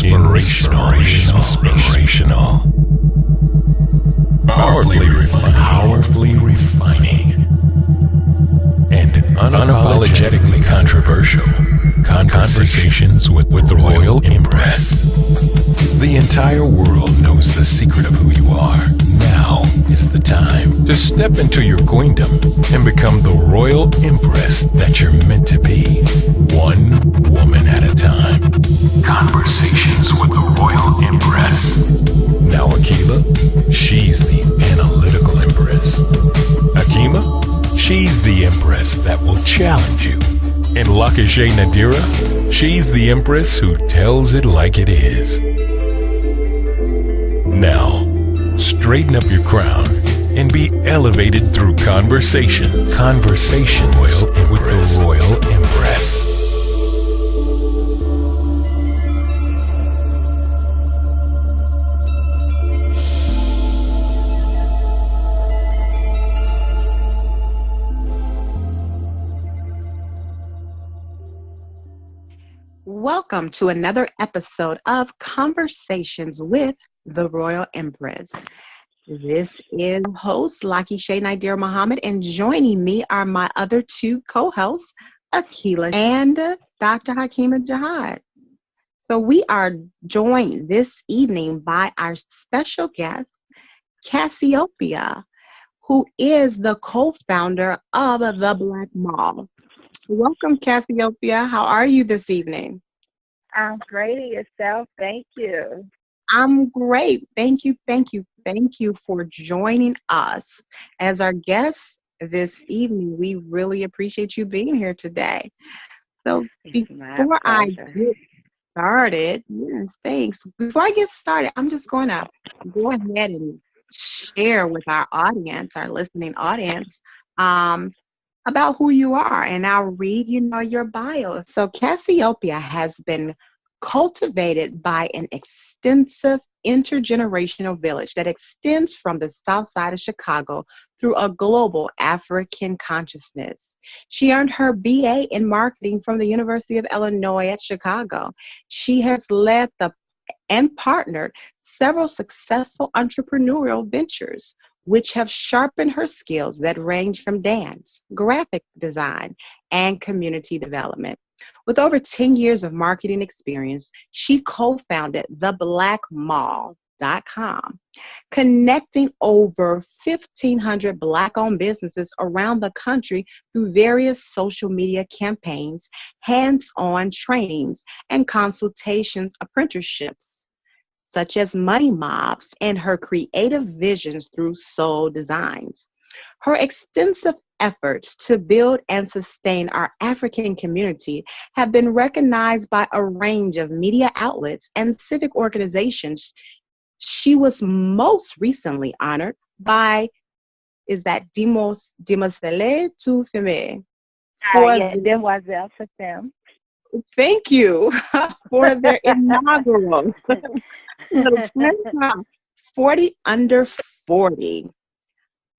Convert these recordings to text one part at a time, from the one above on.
Inspirational. Powerfully refining. And unapologetically controversial. Conversations with the Royal Empress. The entire world knows the secret of who you are. Now is the time to step into your queendom and become the Royal Empress that you're meant to be. One woman at a time. Conversations with the Royal Empress. Now Akila, she's the analytical Empress. Akima, she's the Empress that will challenge you. And Lakashay Nadira, she's the Empress who tells it like it is. Now, straighten up your crown and be elevated through conversations. Conversations with the Royal Empress. Welcome to another episode of Conversations with the Royal Empress. This is host Lakashay Nadir Muhammad, and joining me are my other two co-hosts, Akila and Dr. Hakima Jihad. So we are joined this evening by our special guest, Cassiopeia, who is the co-founder of The Black Mall. Welcome, Cassiopeia. How are you this evening? I'm great. Yourself? Thank you. I'm great. Thank you for joining us as our guest this evening. We really appreciate you being here today. So before I get started, yes, thanks. Before I get started, I'm just going to go ahead and share with our audience, our listening audience, about who you are, and I'll read, your bio. So Cassiopeia has been cultivated by an extensive intergenerational village that extends from the south side of Chicago through a global African consciousness. She earned her BA in marketing from the University of Illinois at Chicago. She has led and partnered several successful entrepreneurial ventures, which have sharpened her skills that range from dance, graphic design, and community development. With over 10 years of marketing experience, she co-founded theblackmall.com, connecting over 1,500 Black-owned businesses around the country through various social media campaigns, hands-on trainings, and consultations apprenticeships, such as money mobs, and her creative visions through Soul Designs. Her extensive efforts to build and sustain our African community have been recognized by a range of media outlets and civic organizations. She was most recently honored by, Demoiselle to Femme? Demoiselle for Femme. Thank you for their inaugural 40 Under 40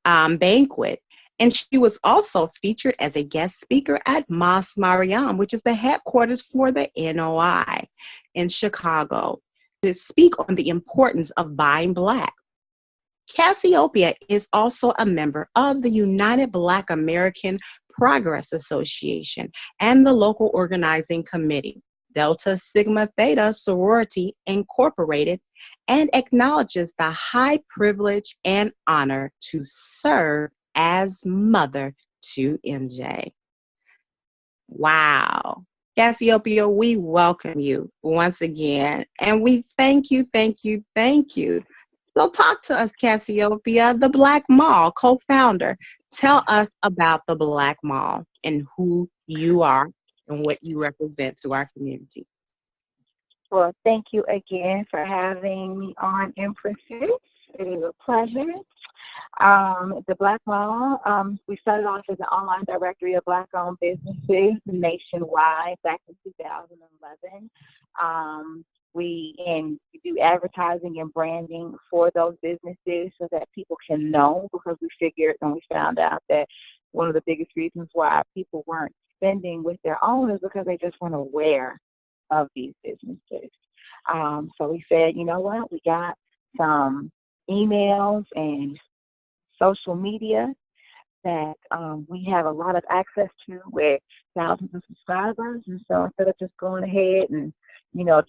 banquet. And she was also featured as a guest speaker at Mas Mariam, which is the headquarters for the NOI in Chicago, to speak on the importance of buying Black. Cassiopeia is also a member of the United Black American Progress Association and the local organizing committee, Delta Sigma Theta Sorority Incorporated, and acknowledges the high privilege and honor to serve as mother to MJ. Wow. Cassiopeia, we welcome you once again, and we thank you. So talk to us, Cassiopeia, the Black Mall co-founder. Tell us about the Black Mall and who you are and what you represent to our community. Well, thank you again for having me on Empress. It is a pleasure. The Black Mall, we started off as an online directory of Black-owned businesses nationwide back in 2011. We do advertising and branding for those businesses so that people can know, because we figured and we found out that one of the biggest reasons why people weren't spending with their own is because they just weren't aware of these businesses. So we said, you know what, we got some emails and social media that we have a lot of access to with thousands of subscribers. And so instead of just going ahead and,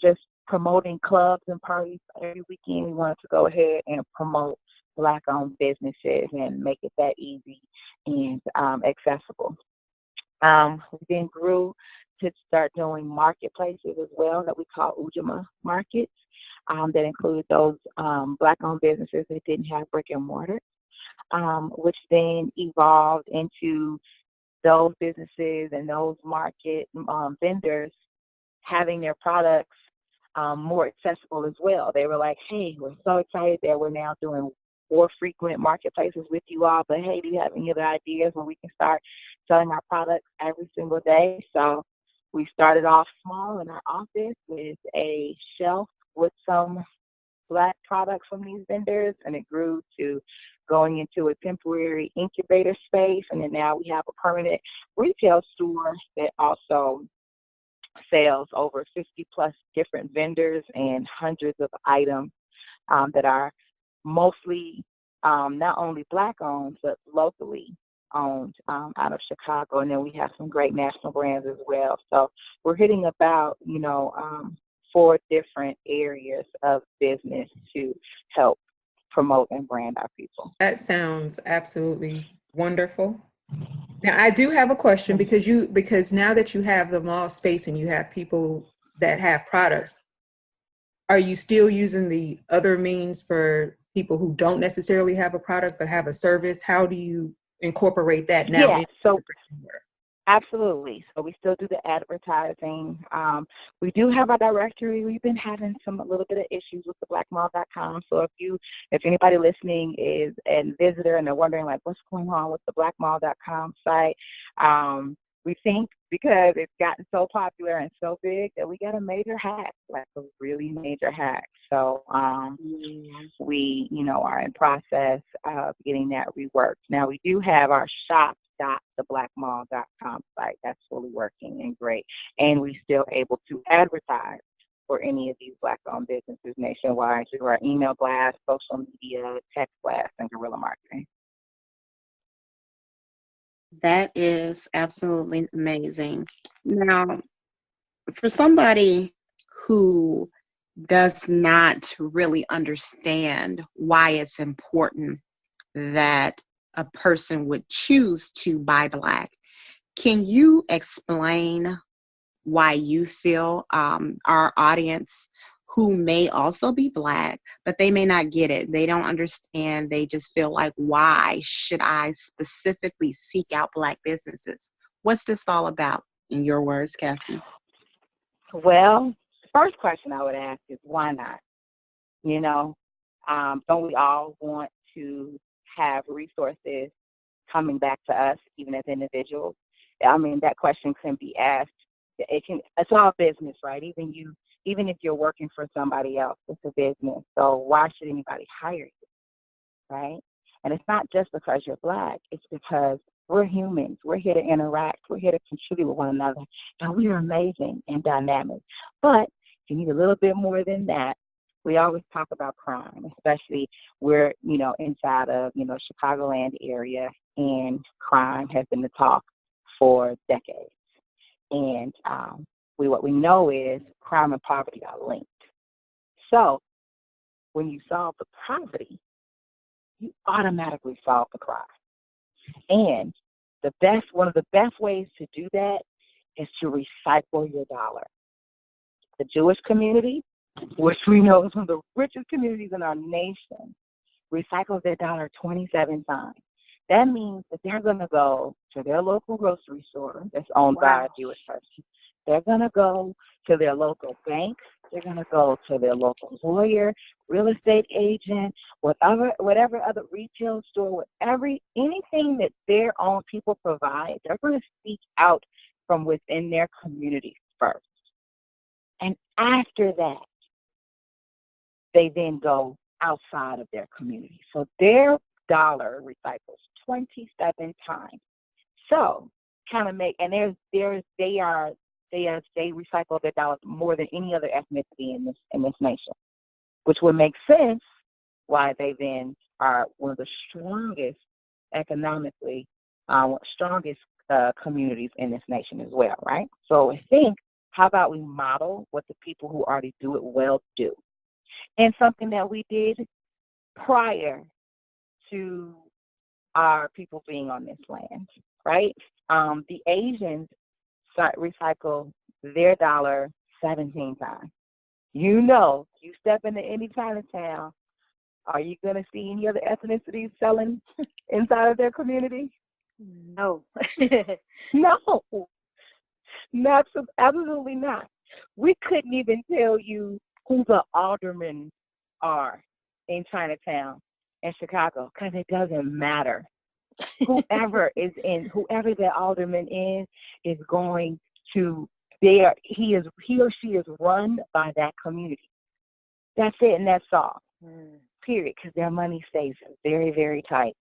just promoting clubs and parties every weekend, we wanted to go ahead and promote Black-owned businesses and make it that easy and accessible. We then grew to start doing marketplaces as well that we call Ujima markets that include those Black-owned businesses that didn't have brick and mortar, which then evolved into those businesses and those market vendors having their products more accessible as well. They were like, hey, we're so excited that we're now doing more frequent marketplaces with you all, but hey, do you have any other ideas where we can start selling our products every single day? So we started off small in our office with a shelf with some Black products from these vendors, and it grew to going into a temporary incubator space, and then now we have a permanent retail store that also sells over 50 plus different vendors and hundreds of items that are mostly not only Black owned, but locally owned out of Chicago. And then we have some great national brands as well. So we're hitting about, 4 different areas of business to help promote and brand our people. That sounds absolutely wonderful. Now, I do have a question because now that you have the mall space and you have people that have products, are you still using the other means for people who don't necessarily have a product but have a service? How do you incorporate that now? Yeah, so absolutely. So we still do the advertising. We do have our directory. We've been having a little bit of issues with the blackmall.com. So if anybody listening is a visitor and they're wondering like what's going on with the blackmall.com site, we think because it's gotten so popular and so big that we got a major hack, like a really major hack. So we, are in process of getting that reworked. Now we do have our shop.theblackmall.com site that's fully working and great, and we're still able to advertise for any of these Black-owned businesses nationwide through our email blast, social media, text blast, and guerrilla marketing. That is absolutely amazing. Now, for somebody who does not really understand why it's important that a person would choose to buy Black, can you explain why you feel our audience who may also be Black, but they may not get it, they don't understand, they just feel like, why should I specifically seek out Black businesses? What's this all about, in your words, Cassie? Well, the first question I would ask is why not? Don't we all want to have resources coming back to us, even as individuals? I mean, that question can be asked. It's all business, right? Even if you're working for somebody else, it's a business. So why should anybody hire you, right? And it's not just because you're Black. It's because we're humans. We're here to interact. We're here to contribute with one another. And we are amazing and dynamic. But you need a little bit more than that. We always talk about crime, especially we're, inside of, Chicagoland area, and crime has been the talk for decades. And what we know is crime and poverty are linked. So when you solve the poverty, you automatically solve the crime. And one of the best ways to do that is to recycle your dollar. The Jewish community, which we know is one of the richest communities in our nation, recycles their dollar 27 times. That means that they're going to go to their local grocery store that's owned by a Jewish person. They're going to go to their local bank. They're going to go to their local lawyer, real estate agent, whatever other retail store, anything that their own people provide, they're going to seek out from within their community first. And after that, they then go outside of their community. So their dollar recycles 27 times. So they are They recycle their dollars more than any other ethnicity in this nation, which would make sense why they then are one of the strongest economically, strongest communities in this nation as well, right? So I think, how about we model what the people who already do it well do? And something that we did prior to our people being on this land, right? The Asians recycle their dollar 17 times. You step into any Chinatown, are you going to see any other ethnicities selling inside of their community? No. No, absolutely not. We couldn't even tell you who the aldermen are in Chinatown in Chicago, because it doesn't matter. Whoever that alderman is going to he or she is run by that community. That's it, and that's all. Period, because their money stays very, very tight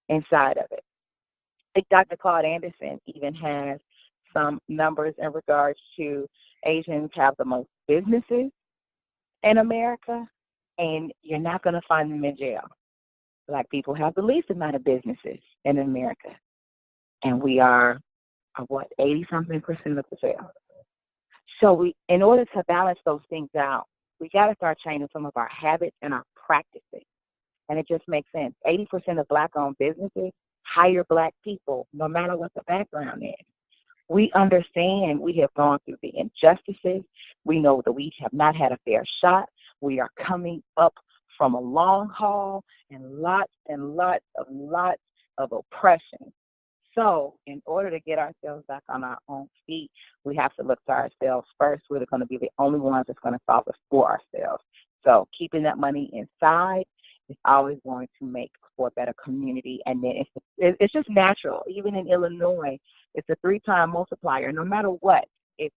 inside of it. I think Dr. Claude Anderson even has some numbers in regards to Asians have the most businesses in America, and you're not going to find them in jail. Black people have the least amount of businesses in America, and we are 80-something% of the jail. So in order to balance those things out, we got to start changing some of our habits and our practices. And it just makes sense. 80% of Black-owned businesses hire Black people, no matter what the background is. We understand we have gone through the injustices. We know that we have not had a fair shot. We are coming up from a long haul and lots of oppression. So in order to get ourselves back on our own feet, we have to look to ourselves first. We're going to be the only ones that's going to solve it for ourselves. So keeping that money inside is always going to make for a better community. And then it's just natural. Even in Illinois, it's a 3-time multiplier. No matter what, if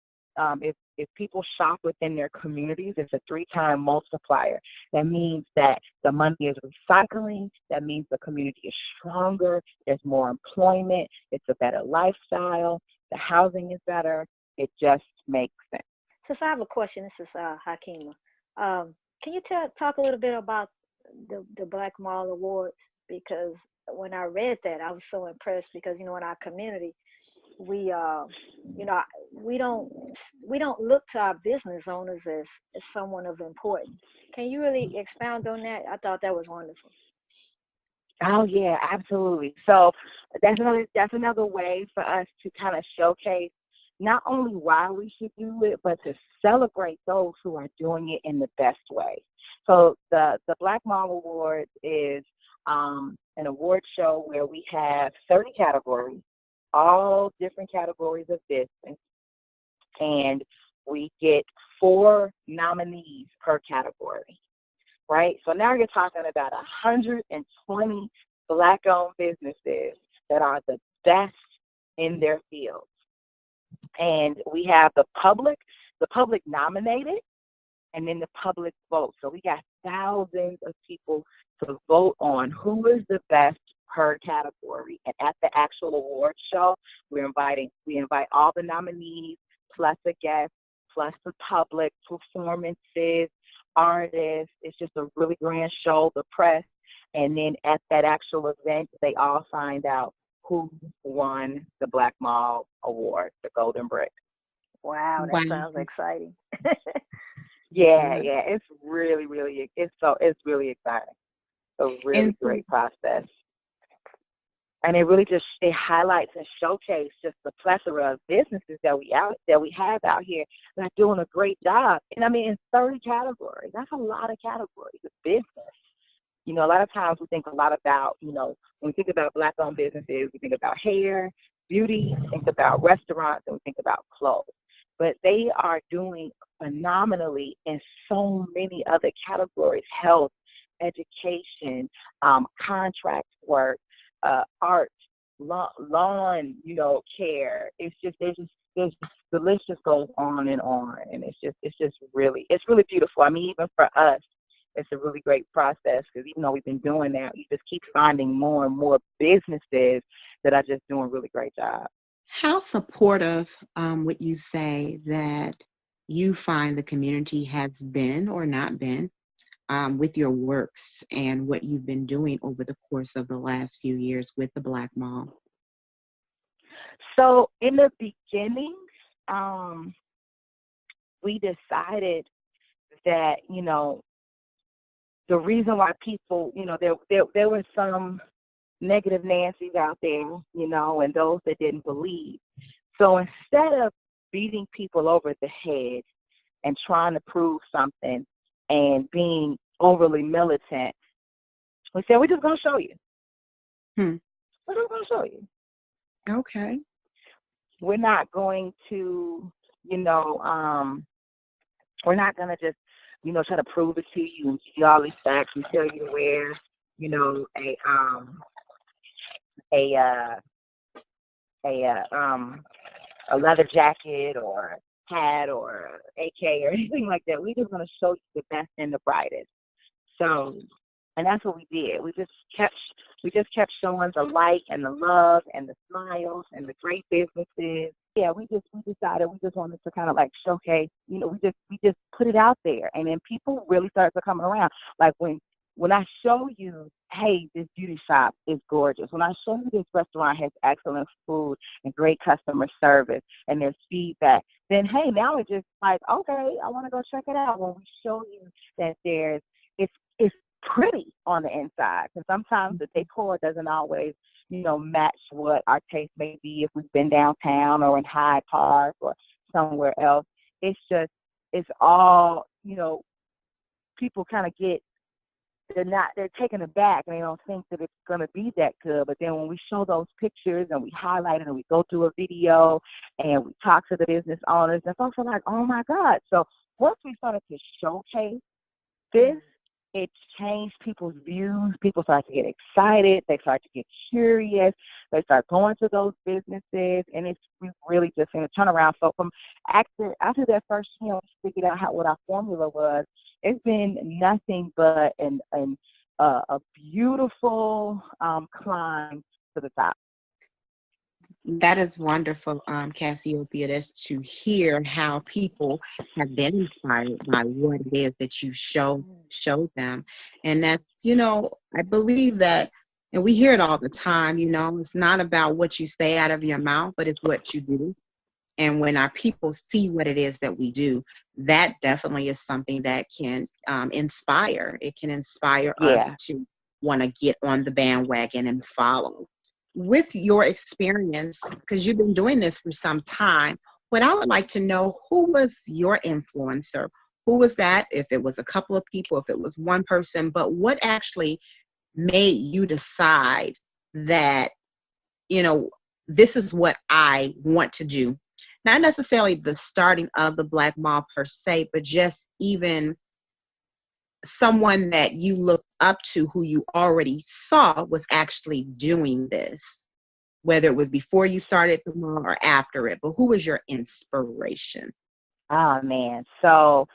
people shop within their communities, it's a 3-time multiplier. That means that the money is recycling. That means the community is stronger. There's more employment. It's a better lifestyle. The housing is better. It just makes sense. Since I have a question, this is Hakima. Can you talk a little bit about the Black Mall Awards? Because when I read that, I was so impressed because, in our community, we don't look to our business owners as someone of importance. Can you really expound on that? I thought that was wonderful. Oh yeah, absolutely. So that's another way for us to kind of showcase not only why we should do it, but to celebrate those who are doing it in the best way. So the Black Mall Awards is an award show where we have 30 categories, all different categories of business, and we get 4 nominees per category, right? So now you're talking about 120 Black-owned businesses that are the best in their fields. And we have the public nominated, and then the public vote. So we got thousands of people to vote on who is the best per category. And at the actual award show, we invite all the nominees, plus a guest, plus the public, performances, artists. It's just a really grand show, the press. And then at that actual event, they all find out who won the Black Mall Award, the Golden Brick. Wow, that sounds exciting. Yeah, it's really, really, it's really exciting. A really great process. And it really it highlights and showcases just the plethora of businesses that we have out here that are doing a great job. And I mean, in 30 categories, that's a lot of categories of business. A lot of times we think a lot about, when we think about Black-owned businesses, we think about hair, beauty, we think about restaurants, and we think about clothes. But they are doing phenomenally in so many other categories: health, education, contract work, art, lawn, care. It's just the list just goes on, and it's just really beautiful. I mean, even for us, it's a really great process because even though we've been doing that, we just keep finding more and more businesses that are just doing a really great job. How supportive would you say that you find the community has been or not been with your works and what you've been doing over the course of the last few years with the Black Mall? So in the beginning, we decided that, the reason why people, there were some negative Nancy's out there, and those that didn't believe. So instead of beating people over the head and trying to prove something and being overly militant, we said, we're just going to show you. We're just going to show you. Okay. We're not going to, we're not going to just, try to prove it to you and give you all these facts and tell you to wear, a leather jacket or hat or AK or anything like that. We're just going to show you the best and the brightest. So, and that's what we did. We just kept showing the light and the love and the smiles and the great businesses. Yeah, we decided we just wanted to kind of like showcase, we just put it out there, and then people really started to come around. Like when I show you, hey, this beauty shop is gorgeous. When I show you this restaurant has excellent food and great customer service and there's feedback, then hey, now it's just like, okay, I want to go check it out. When we show you that it's pretty on the inside, and sometimes the decor doesn't always, match what our taste may be if we've been downtown or in Hyde Park or somewhere else. It's all, people kind of they're taken aback and they don't think that it's going to be that good. But then when we show those pictures and we highlight it and we go through a video and we talk to the business owners, and folks are like, oh my God. So once we started to showcase this, it changed people's views. People start to get excited. They start to get curious. They start going to those businesses, and we really just seen a turnaround. So from after that first, figured out what our formula was, it's been nothing but a beautiful climb to the top. That is wonderful, Cassiopeia. That's to hear how people have been inspired by what it is that you showed them. And that's, I believe that, and we hear it all the time, it's not about what you say out of your mouth, but it's what you do. And when our people see what it is that we do, that definitely is something that can inspire. It can inspire us to want to get on the bandwagon and follow. With your experience, because you've been doing this for some time, what I would like to know, who was your influencer? Who was that? If it was a couple of people, if it was one person, but what actually made you decide that, this is what I want to do? Not necessarily the starting of the Black Mall per se, but just even someone that you looked up to who you already saw was actually doing this, whether it was before you started the mall or after it. But who was your inspiration? Oh, man. So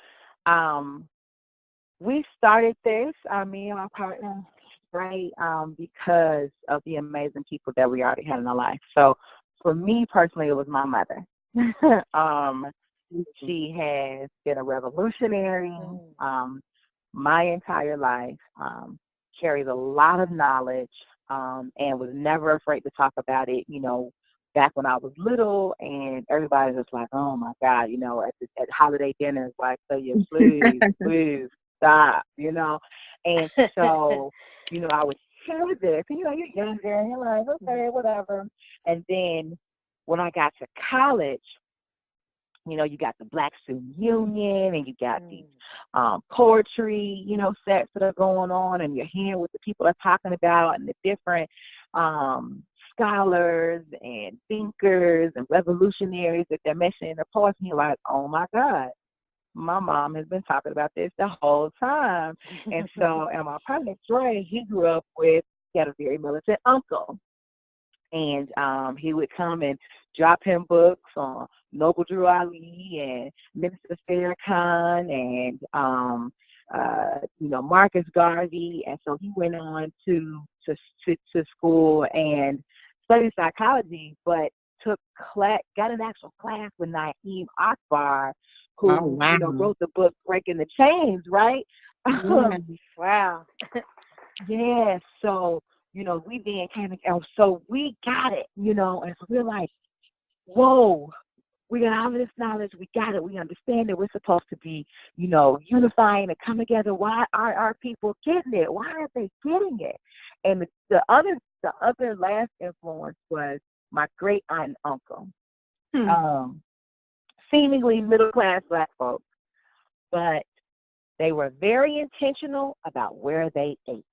we started this, me and my partner, right, because of the amazing people that we already had in our life. So for me personally, it was my mother. She has been a revolutionary my entire life, carries a lot of knowledge, and was never afraid to talk about it, back when I was little, and everybody's just like, oh my God, at holiday dinners, like, so you please stop, and so, I would share this, and, you're younger, and you're like, okay, whatever, and then when I got to college, you got the Black Student Union, and you got these poetry, sets that are going on, and you're hearing what the people are talking about, and the different scholars and thinkers and revolutionaries that they're mentioning in the poets, and you're like, oh my God, my mom has been talking about this the whole time. And so, and my partner, Dre, he had a very militant uncle. And he would come and drop him books on Noble Drew Ali and Minister Farrakhan and Marcus Garvey. And so he went on to school and studied psychology, but got an actual class with Naeem Akbar, who, Oh, wow. wrote the book Breaking the Chains, right? Yeah. Wow. Yeah, so, we then so we got it, and so we're like, whoa, we got all of this knowledge, we got it, we understand that we're supposed to be, unifying and come together. Why are our people getting it? Why aren't they getting it? And the other last influence was my great aunt and uncle, seemingly middle class Black folks, but they were very intentional about where they ate.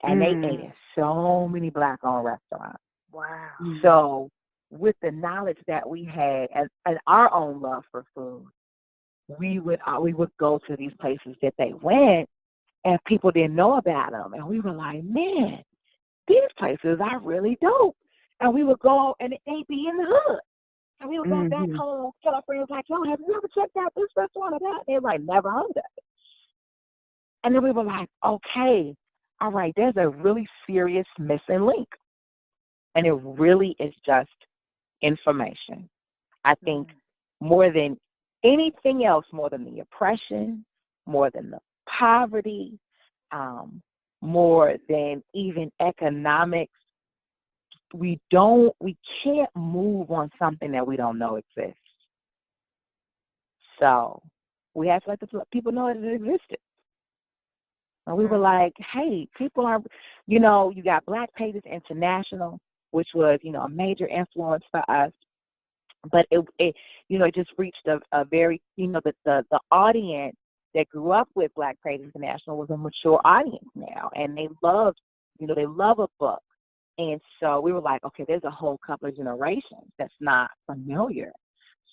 And they ate in so many Black-owned restaurants. Wow. So with the knowledge that we had and our own love for food, we would go to these places that they went, and people didn't know about them. And we were like, man, these places are really dope. And we would go, and they'd be in the hood. And we would go back home, tell our friends, like, yo, have you ever checked out this restaurant or that? And they're like, never heard of it. And then we were like, okay, all right, there's a really serious missing link. And it really is just information. I think more than anything else, more than the oppression, more than the poverty, more than even economics, we can't move on something that we don't know exists. So we have to let the people know that it existed. And we were like, hey, people are, you got Black Pages International, which was, a major influence for us. But it just reached a very, the audience that grew up with Black Pages International was a mature audience now. And they loved, they love a book. And so we were like, okay, there's a whole couple of generations that's not familiar.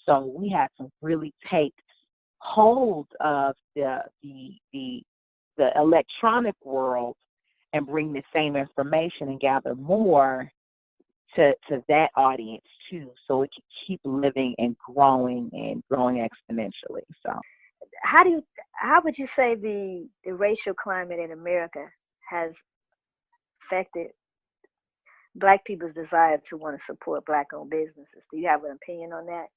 So we had to really take hold of the electronic world and bring the same information and gather more to that audience too, so it can keep living and growing exponentially. So how would you say the racial climate in America has affected Black people's desire to want to support Black-owned businesses? Do you have an opinion on that?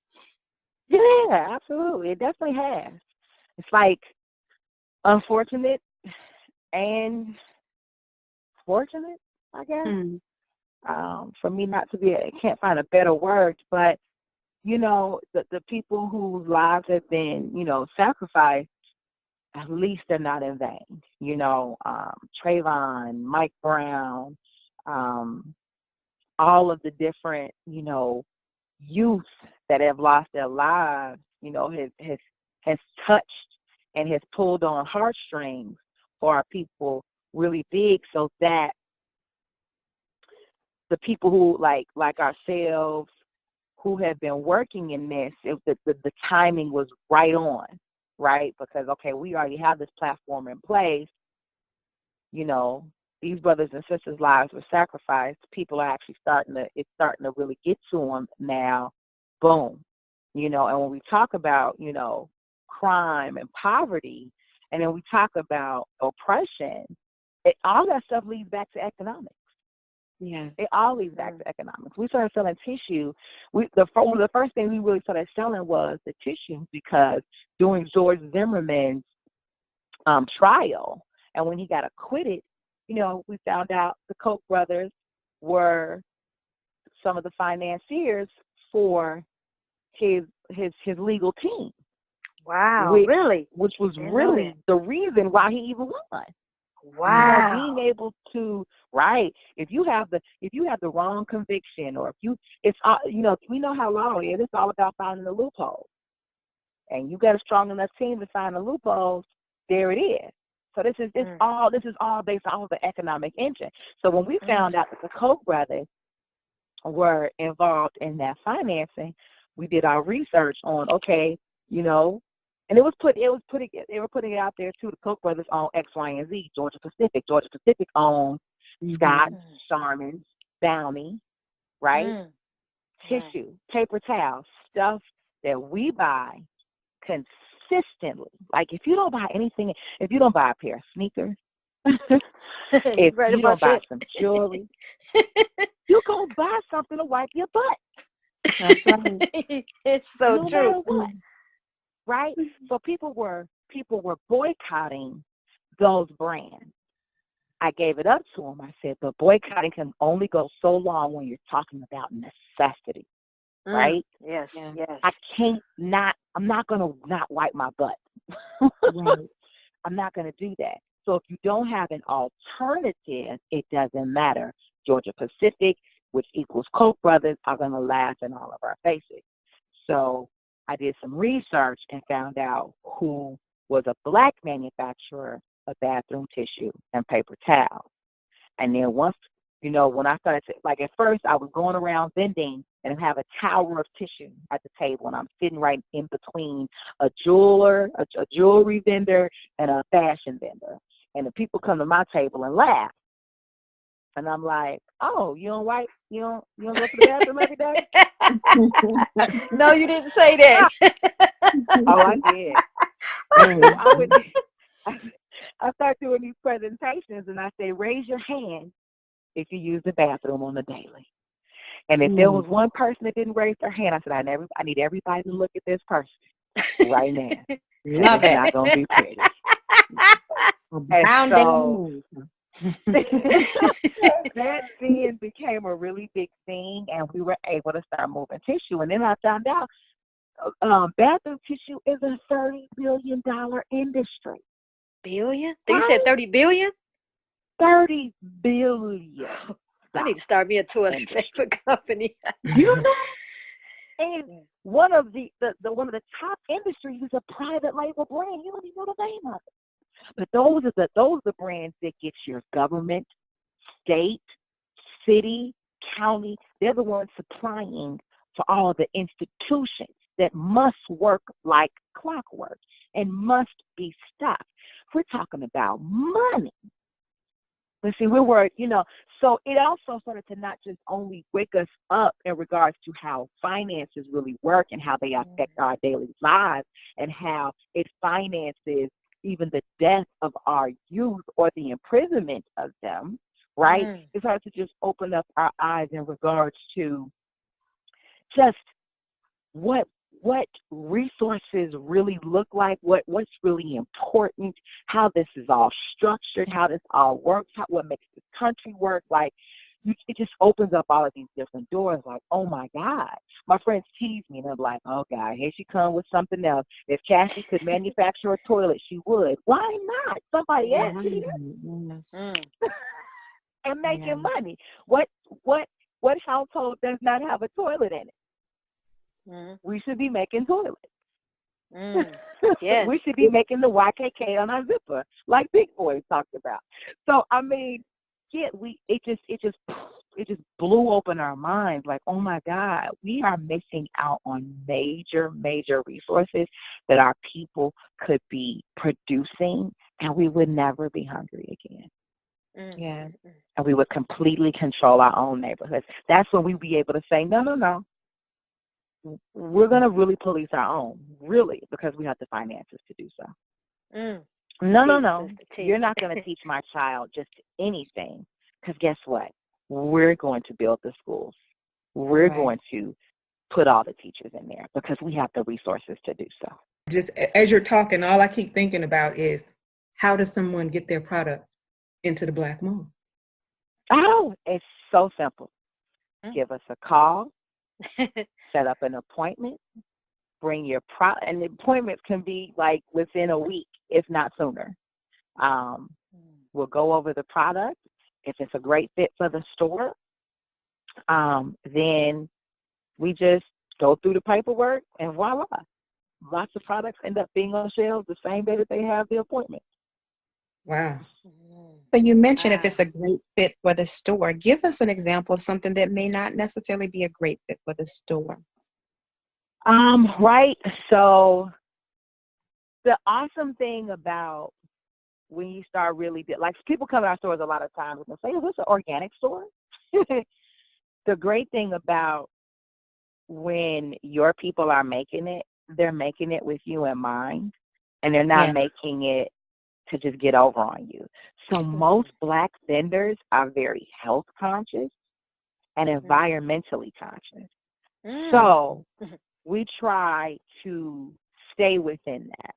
Yeah, absolutely. It definitely has. It's like unfortunate and fortunate, I guess. For me not to be, I can't find a better word, but, the people whose lives have been, sacrificed, at least they're not in vain. Trayvon, Mike Brown, all of the different, youth that have lost their lives, has touched and has pulled on heartstrings for our people really big, so that the people who like ourselves who have been working in this, the timing was right on, right? Because, okay, we already have this platform in place. These brothers and sisters' lives were sacrificed. People are actually starting to really get to them now. Boom. And when we talk about, crime and poverty, and then we talk about oppression, all that stuff leads back to economics. Yeah. It all leads back to economics. We started selling tissue. One of the first things we really started selling was the tissue, because during George Zimmerman's trial, and when he got acquitted, we found out the Koch brothers were some of the financiers for his legal team. Wow, really? Which was really the reason why he even won. Wow. Being able to, right, if you have the wrong conviction, or we know how law is. It's all about finding the loopholes. And you got a strong enough team to find the loopholes, there it is. So this is all based on the economic engine. So when we found out that the Koch brothers were involved in that financing, we did our research on, okay, and they were putting it out there too. The Koch brothers own X, Y, and Z. Georgia Pacific owns Scott, Charmin, Bounty, right? Tissue, paper towels, stuff that we buy consistently. Like, if you don't buy anything, if you don't buy a pair of sneakers, if you don't buy some jewelry, you go buy something to wipe your butt. That's right. It's so No true. matter what, right? So people were boycotting those brands. I gave it up to them. I said, but boycotting can only go so long when you're talking about necessity, right? Yes, Yeah. yes. I'm not going to not wipe my butt. Right. I'm not going to do that. So if you don't have an alternative, it doesn't matter. Georgia Pacific, which equals Koch brothers, are going to laugh in all of our faces. So I did some research and found out who was a black manufacturer of bathroom tissue and paper towels. And then once, when I started to, like at first I was going around vending and have a tower of tissue at the table, and I'm sitting right in between a jewelry vendor and a fashion vendor. And the people come to my table and laugh. And I'm like, oh, you don't go to the bathroom every day? No, you didn't say that. Oh, I did. So I start doing these presentations, and I say, raise your hand if you use the bathroom on the daily. And if there was one person that didn't raise their hand, I said, I need everybody to look at this person right now. Love It's it. not going to be pretty. And Bound so down. that then became a really big thing, and we were able to start moving tissue. And then I found out bathroom tissue is a $30 billion industry. Billion? You said 30 billion? 30 billion. I need to start me a toilet paper company. You know, and one of the top industries is a private label brand. You don't even know the name of it. But those are the brands that get your government, state, city, county. They're the ones supplying to all the institutions that must work like clockwork and must be stocked. We're talking about money. But see, we're worried, so it also started to not just only wake us up in regards to how finances really work and how they affect our daily lives and how it finances even the death of our youth or the imprisonment of them, right? It started to just open up our eyes in regards to just what resources really look like, what's really important, how this is all structured, how this all works, what makes this country work. Like, it just opens up all of these different doors. Like, oh my God. My friends tease me and they're like, oh God, here she comes with something else. If Cassie could manufacture a toilet, she would. Why not? Somebody else did it. And making money. What household does not have a toilet in it? We should be making toilets. Yes. We should be making the YKK on our zipper, like Big Boy talked about. So I mean, yeah, it just blew open our minds. Like, oh my God, we are missing out on major resources that our people could be producing, and we would never be hungry again. Yeah. And we would completely control our own neighborhoods. That's when we'd be able to say, no. We're going to really police our own, really, because we have the finances to do so. No. You're not going to teach my child just anything, because guess what? We're going to build the schools. We're going to put all the teachers in there because we have the resources to do so. Just as you're talking, all I keep thinking about is how does someone get their product into the Black Mall? Oh, it's so simple. Give us a call. Set up an appointment, bring your product, and the appointments can be like within a week, if not sooner. We'll go over the product. If it's a great fit for the store, then we just go through the paperwork and voila. Lots of products end up being on shelves the same day that they have the appointment. Wow. So you mentioned if it's a great fit for the store. Give us an example of something that may not necessarily be a great fit for the store. Right. So the awesome thing about when you start really, like people come to our stores a lot of times and say, is this an organic store? The great thing about when your people are making it, they're making it with you in mind, and they're not making it to just get over on you. So most Black vendors are very health conscious and environmentally conscious. So we try to stay within that.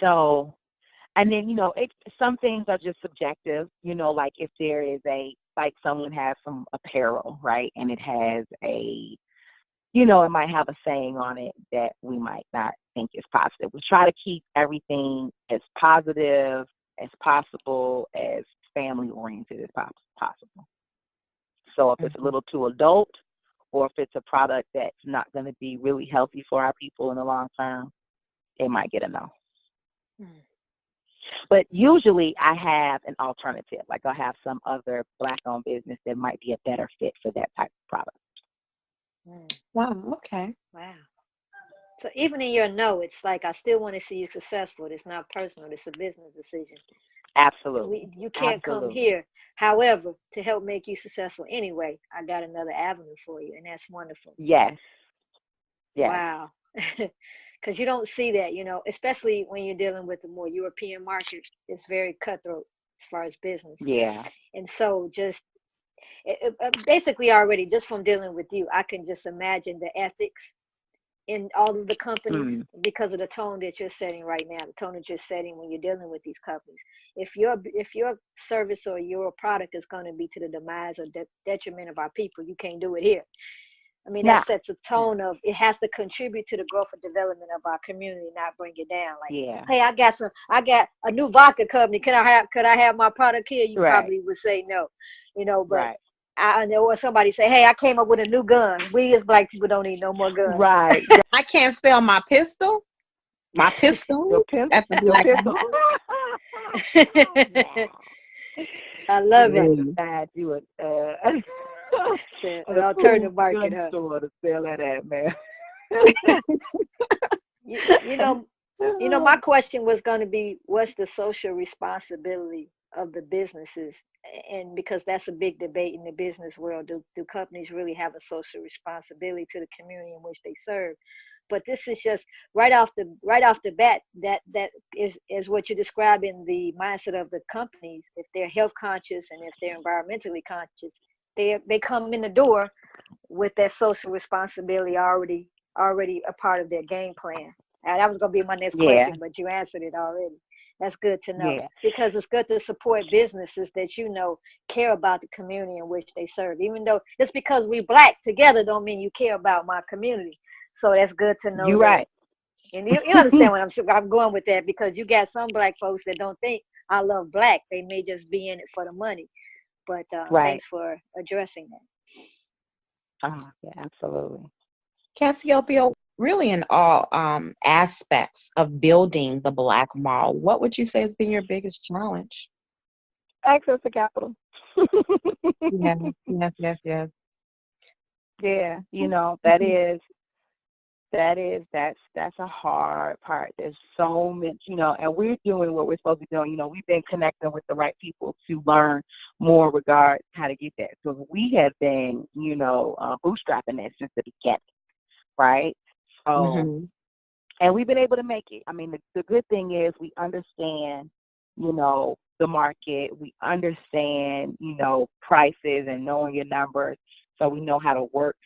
So, and then, some things are just subjective, like if there is like someone has some apparel, right? And it has it might have a saying on it that we might not think is positive. We try to keep everything as positive as possible, as family oriented as possible. So if it's a little too adult, or if it's a product that's not going to be really healthy for our people in the long term, they might get a no. But usually I have an alternative. Like I have some other Black-owned business that might be a better fit for that type of product. Wow. Okay. Wow. So even in your no, it's like I still want to see you successful. It's not personal. It's a business decision. Absolutely. You can't come here. However, to help make you successful anyway, I got another avenue for you, and that's wonderful. Yes. Wow. Because you don't see that, especially when you're dealing with the more European market. It's very cutthroat as far as business. Yeah. And so just basically already just from dealing with you, I can just imagine the ethics in all of the companies because of the tone that you're setting right now, the tone that you're setting when you're dealing with these companies. If your service or your product is going to be to the demise or detriment of our people, you can't do it here. I mean, that sets a tone of it has to contribute to the growth and development of our community, not bring it down. Like, hey, I got a new vodka company. Could I have my product here? You probably would say no, but I know when somebody say, hey, I came up with a new gun. We as Black people don't need no more guns. Right. I can't sell my pistol. My pistol. That's a Black pistol. I love it. You would an alternative market, huh? Store to sell that at, man. My question was going to be, what's the social responsibility of the businesses? And because that's a big debate in the business world, do companies really have a social responsibility to the community in which they serve? But this is just right off the bat, that is what you describe in the mindset of the companies. If they're health conscious and if they're environmentally conscious, they come in the door with that social responsibility already a part of their game plan. And that was going to be my next question, but you answered it already. That's good to know because it's good to support businesses that care about the community in which they serve. Even though just because we Black together don't mean you care about my community. So that's good to know. You're right. And you understand what I'm going with that, because you got some Black folks that don't think I love Black. They may just be in it for the money. But thanks for addressing that. Yeah, absolutely. Cassiopeia, really in all aspects of building the Black Mall, what would you say has been your biggest challenge? Access to capital. Yes. Yeah, that's a hard part. There's so much, and we're doing what we're supposed to be doing. We've been connecting with the right people to learn more regarding how to get that. So we have been, bootstrapping that since the beginning, right? So, and we've been able to make it. I mean, the good thing is we understand, the market. We understand, prices and knowing your numbers. So we know how to work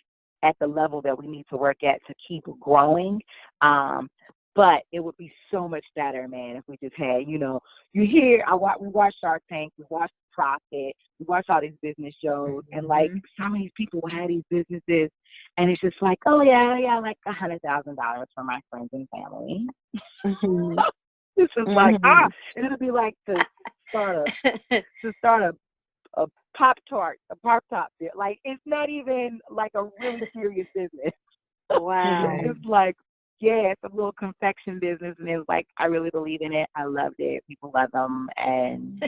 at the level that we need to work at to keep growing. But it would be so much better, man, if we just had, we watch Shark Tank, we watch Profit, we watch all these business shows, and like some of these people have these businesses, and it's just like, oh yeah, like $100,000 for my friends and family. This is like and it'll be like to start a Pop-Tart, a Pop-Top bit. Like, it's not even like a really serious business. Wow. It's like, it's a little confection business, and it's like, I really believe in it. I loved it. People love them, and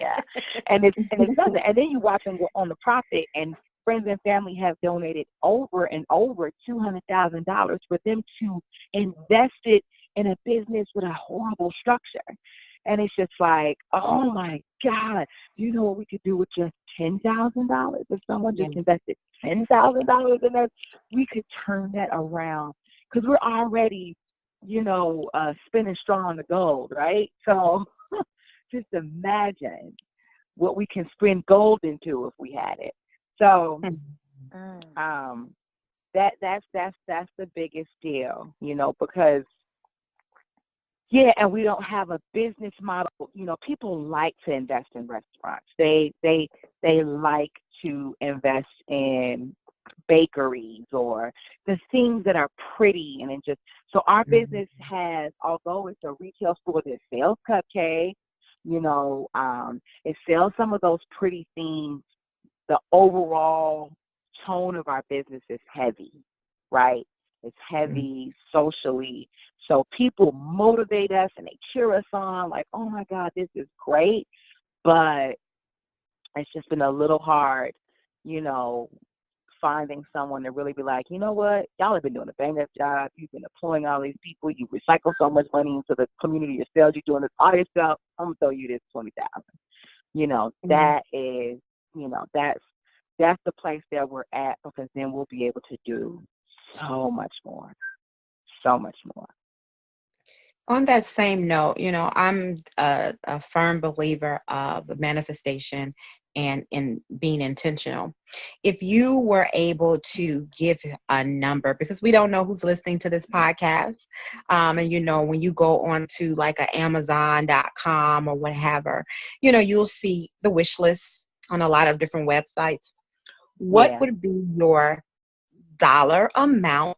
and it's nothing. And then you watch them go on the Profit, and friends and family have donated over and over $200,000 for them to invest it in a business with a horrible structure. And it's just like, oh my God, you know what we could do with just $10,000? If someone just invested $10,000 in us, we could turn that around, because we're already, spinning straw on the gold, right? So just imagine what we can spin gold into if we had it. So, that's the biggest deal, because yeah, and we don't have a business model. People like to invest in restaurants. They like to invest in bakeries or the things that are pretty and it just so our business has, although it's a retail store that sells cupcakes, it sells some of those pretty things. The overall tone of our business is heavy, right? It's heavy socially. So people motivate us and they cheer us on like, oh my God, this is great. But it's just been a little hard, finding someone to really be like, you know what, y'all have been doing a bang-up job. You've been employing all these people. You recycle so much money into the community yourselves. You're doing this all yourself. I'm going to throw you this $20,000. That is, that's the place that we're at, because then we'll be able to do so much more. So much more. On that same note, I'm a firm believer of the manifestation and in being intentional. If you were able to give a number, because we don't know who's listening to this podcast, and when you go on to like a Amazon.com or whatever, you'll see the wish list on a lot of different websites. What would be your dollar amount?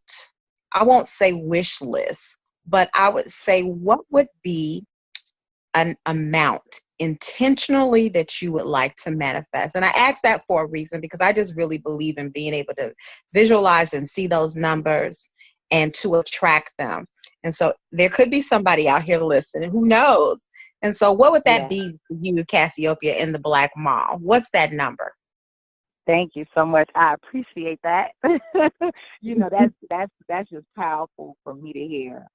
I won't say wish list, but I would say, what would be an amount intentionally that you would like to manifest? And I ask that for a reason, because I just really believe in being able to visualize and see those numbers and to attract them. And so there could be somebody out here listening who knows. And so what would that be for you, Cassiopeia, in the Black Mall? What's that number? Thank you so much. I appreciate that. That's just powerful for me to hear.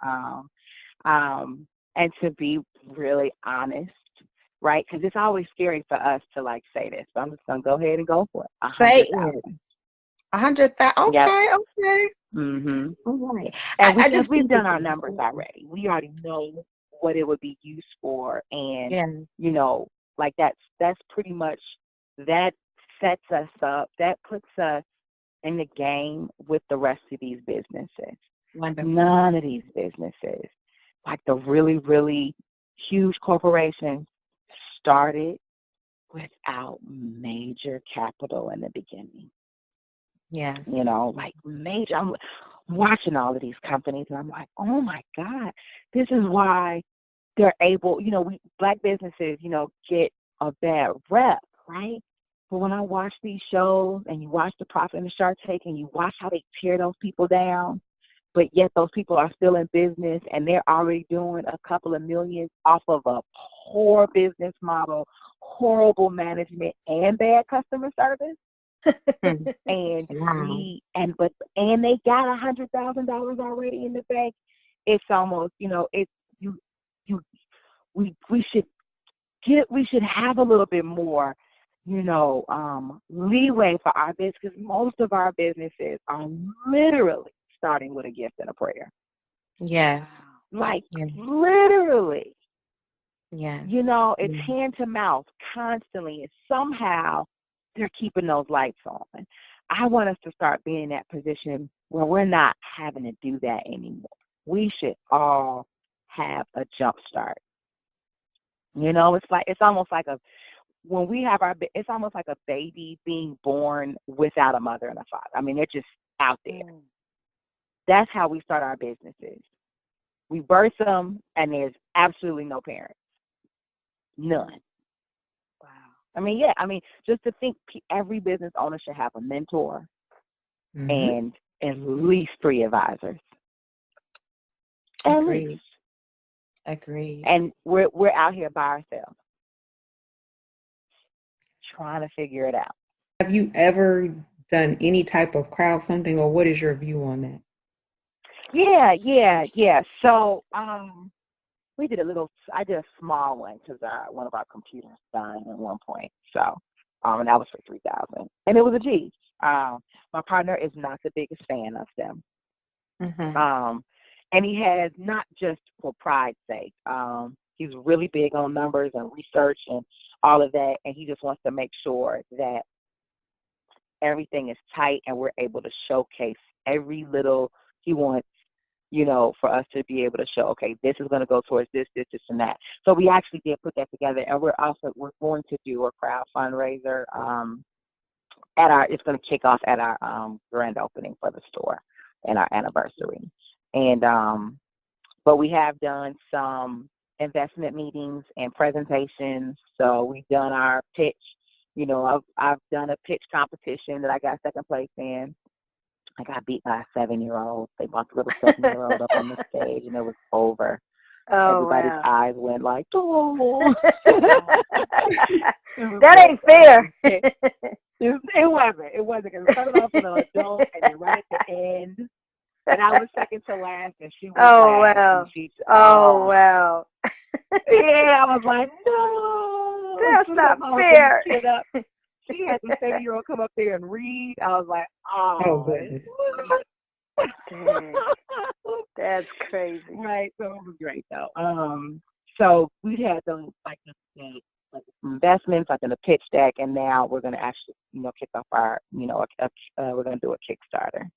And to be really honest, right? Because it's always scary for us to like say this. So I'm just gonna go ahead and go for it. Say it. 100,000. Okay. Yep. Okay. Mm-hmm. All right. And we've done our numbers already. We already know what it would be used for, and like that's pretty much that sets us up. That puts us in the game with the rest of these businesses. Wonderful. None of these businesses, like the really, really huge corporations, started without major capital in the beginning. Yes. Like major. I'm watching all of these companies and I'm like, oh my God, this is why they're able, Black businesses, get a bad rep, right? But when I watch these shows and you watch The Profit and the Shark Tank and you watch how they tear those people down, but yet those people are still in business and they're already doing a couple of millions off of a poor business model, horrible management, and bad customer service. and they got $100,000 already in the bank. It's almost, we should have a little bit more leeway for our business, because most of our businesses are literally starting with a gift and a prayer. Yes. Literally. Yes. It's hand to mouth constantly, and somehow they're keeping those lights on. I want us to start being in that position where we're not having to do that anymore. We should all have a jump start. It's almost like it's almost like a baby being born without a mother and a father. I mean, they're just out there. That's how we start our businesses. We birth them, and there's absolutely no parents. None. Wow. I mean, just to think every business owner should have a mentor and at least 3 advisors. Agreed. And we're out here by ourselves, trying to figure it out. Have you ever done any type of crowdfunding, or what is your view on that? Yeah. So I did a small one because one of our computers died at one point. So, and that was for $3,000, and it was a G. My partner is not the biggest fan of them. And he has, not just for pride's sake. He's really big on numbers and research and all of that, and he just wants to make sure that everything is tight, and we're able to showcase every little. He wants, for us to be able to show, okay, this is going to go towards this, and that. So we actually did put that together, and we're going to do a crowd fundraiser. It's going to kick off at our grand opening for the store and our anniversary. And but we have done some investment meetings and presentations. So we've done our pitch. I've done a pitch competition that I got second place in. I got beat by a 7-year-old. They brought the little 7-year-old up on the stage, and it was over. Oh, Everybody's wow. eyes went like, oh. That ain't fair. It wasn't. It wasn't, because it started off with an adult, and then right at the end, and I was second to last, and she was last. Wow. And she, Wow. yeah, I was like, no. That's not I was fair. putting the kid up. She had the 7-year-old come up there and read. I was like, Oh, goodness. Dang. That's crazy. Right. So it was great though. So we had those like the investments, like in the pitch deck, and now we're gonna actually, kick off our, we're gonna do a Kickstarter.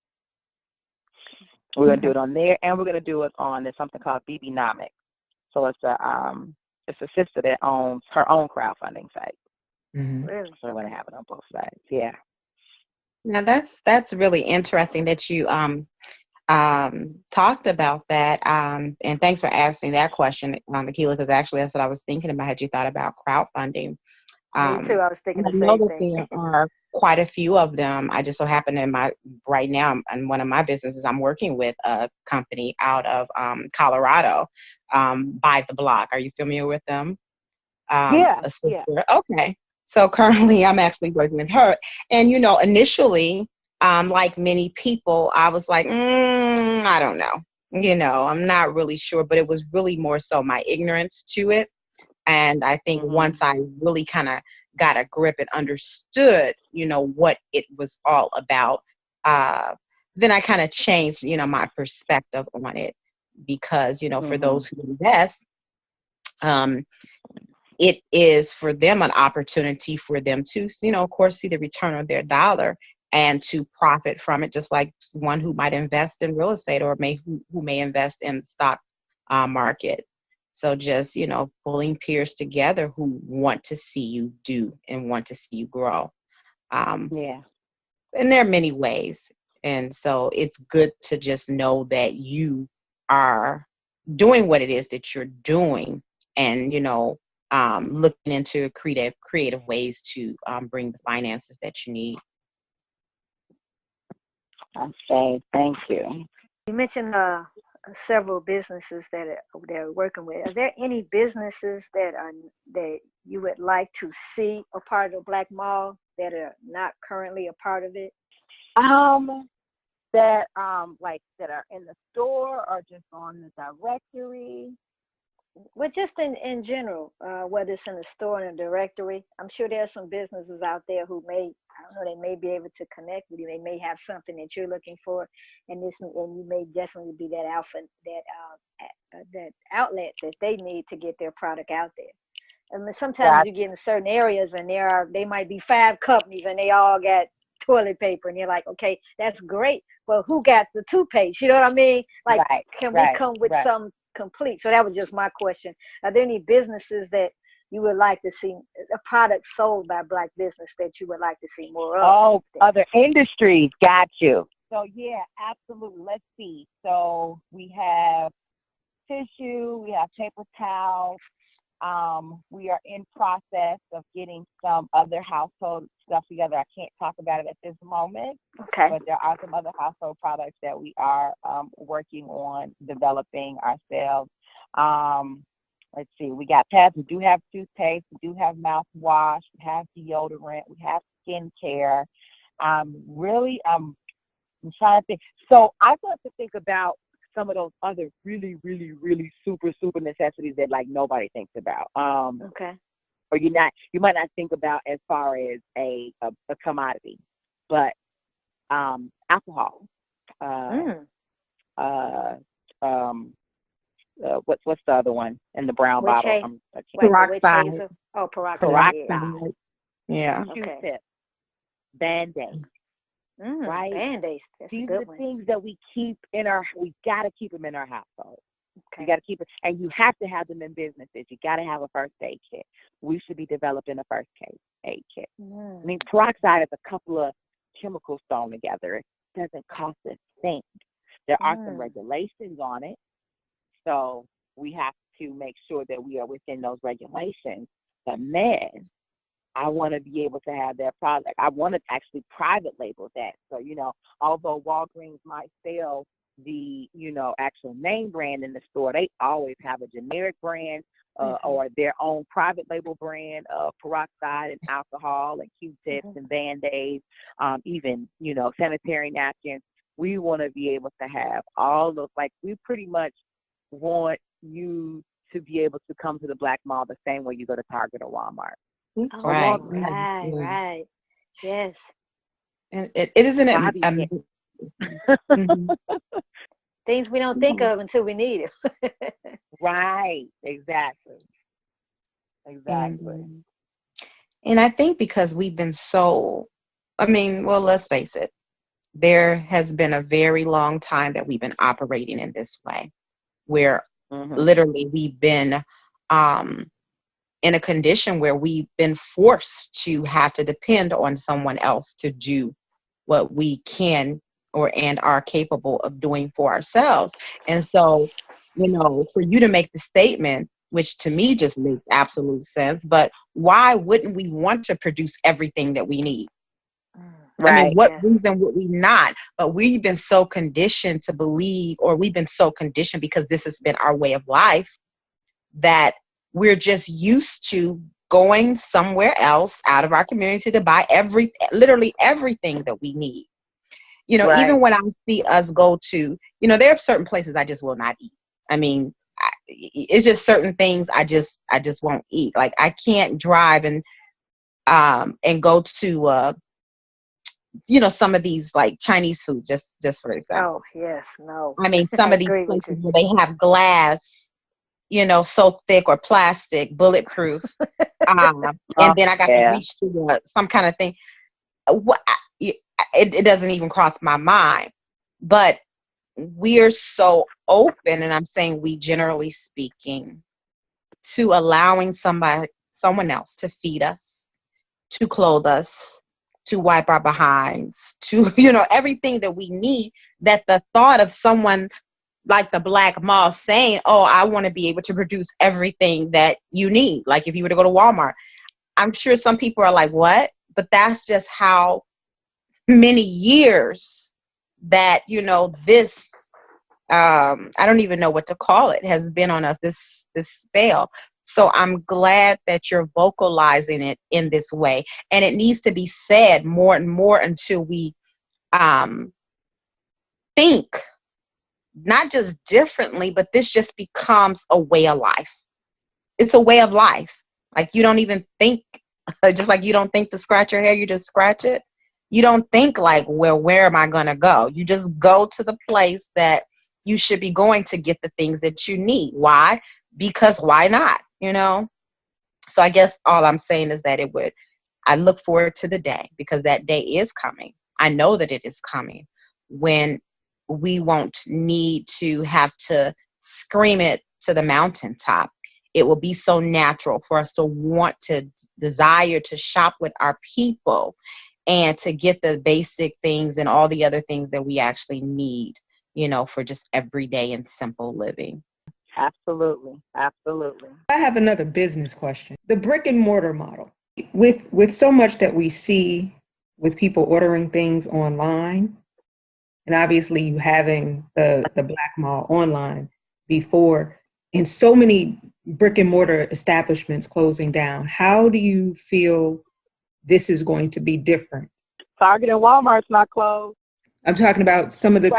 We're gonna do it on there, and we're gonna do it on there's something called BBnomics. So it's a sister that owns her own crowdfunding site. Mm-hmm. Really? So we're gonna have it on both sides. Yeah. Now that's really interesting that you talked about that. And thanks for asking that question, Akila, because actually that's what I was thinking about. Had you thought about crowdfunding? Me too. I was thinking I the know same that thing. there are quite a few of them. I just so happen right now in one of my businesses, I'm working with a company out of Colorado, By the Block. Are you familiar with them? Yeah. A sister. Okay. So currently I'm actually working with her. And, initially, like many people, I was like, I don't know. I'm not really sure, but it was really more so my ignorance to it. And I think once I really kind of got a grip and understood, what it was all about, then I kind of changed, my perspective on it. Because, for those who invest, it is for them an opportunity for them to, of course, see the return on their dollar and to profit from it, just like one who might invest in real estate or who may invest in the stock market. So just, pulling peers together who want to see you do and want to see you grow. And there are many ways. And so it's good to just know that you are doing what it is that you're doing and, looking into creative ways to bring the finances that you need. Okay, thank you. You mentioned several businesses that they're working with. Are there any businesses that you would like to see a part of the Black Mall that are not currently a part of it? That are in the store or just on the directory? Well, just in general, whether it's in the store or in the directory, I'm sure there are some businesses out there who they may be able to connect with you. They may have something that you're looking for, and you may definitely be that that outlet that they need to get their product out there. And sometimes you get in certain areas, and they might be 5 companies, and they all got toilet paper, and you're like, okay, that's great, but who got the toothpaste? You know what I mean? Like, can we come with some complete? So that was just my question. Are there any businesses that you would like to see, a product sold by Black business that you would like to see more of? Oh, other industries, got you. So yeah, absolutely. Let's see. So we have tissue, we have paper towels. We are in process of getting some other household stuff together. I can't talk about it at this moment. Okay. But there are some other household products that we are working on developing ourselves. Let's see. We got pads. We do have toothpaste. We do have mouthwash. We have deodorant. We have skincare. I'm trying to think. So I want to think about some of those other really, really, really super necessities that like nobody thinks about. Okay. Or you might not think about as far as a commodity, but alcohol. What's the other one in the brown bottle? Peroxide. Oh, peroxide. Yeah. Okay. Band-Aids, right? Band-Aids. That's a These are good the one. things that we got to keep them in our household. Okay. You got to keep it, and you have to have them in businesses. You got to have a first aid kit. We should be developing a first aid kit. I mean, peroxide is a couple of chemicals thrown together. It doesn't cost a thing. There are some regulations on it, so we have to make sure that we are within those regulations. But man, I want to be able to have that product. I want to actually private label that. So, although Walgreens might sell the, actual name brand in the store, they always have a generic brand or their own private label brand of peroxide and alcohol and Q-tips and Band-Aids, even, sanitary napkins. We want to be able to have all those, we pretty much want you to be able to come to the Black Mall the same way you go to Target or Walmart. That's Oh, right. right. Yes. And it isn't Bobby it. Mhm. Things we don't think of until we need it. Right. Exactly. Exactly. And I think because we've been well, let's face it, there has been a very long time that we've been operating in this way, where literally we've been in a condition where we've been forced to have to depend on someone else to do what we can and are capable of doing for ourselves. And so, for you to make the statement, which to me just makes absolute sense, but why wouldn't we want to produce everything that we need? Right. I mean, what reason would we not? But we've been so conditioned to believe, or we've been so conditioned because this has been our way of life, that we're just used to going somewhere else out of our community to buy literally everything that we need. Right. Even when I see us go to, there are certain places I just will not eat. I mean, it's just certain things I just won't eat. Like I can't drive and go to some of these like Chinese foods, just for example. Oh, yes. No. I mean, I some of these agree with places you. where they have glass, so thick or plastic, bulletproof, and then I got to reach through some kind of thing. It doesn't even cross my mind. But we're so open, and I'm saying we, generally speaking, to allowing someone else to feed us, to clothe us, to wipe our behinds, to, everything that we need, that the thought of someone like the Black Mall saying, oh, I want to be able to produce everything that you need. Like if you were to go to Walmart, I'm sure some people are like, what? But that's just how many years that, this, I don't even know what to call it, has been on us, this spell. So I'm glad that you're vocalizing it in this way. And it needs to be said more and more until we think not just differently, but this just becomes a way of life. It's a way of life. Like you don't even think, just like you don't think to scratch your hair, you just scratch it. You don't think like, well, where am I going to go? You just go to the place that you should be going to get the things that you need. Why? Because why not? So I guess all I'm saying is that I look forward to the day, because that day is coming. I know that it is coming when we won't need to have to scream it to the mountaintop. It will be so natural for us to want to desire to shop with our people and to get the basic things and all the other things that we actually need, for just everyday and simple living. Absolutely. Absolutely. I have another business question. The brick and mortar model, with so much that we see with people ordering things online, and obviously you having the Black Mall online before, and so many brick and mortar establishments closing down, how do you feel this is going to be different? Target and Walmart's not closed. I'm talking about some of the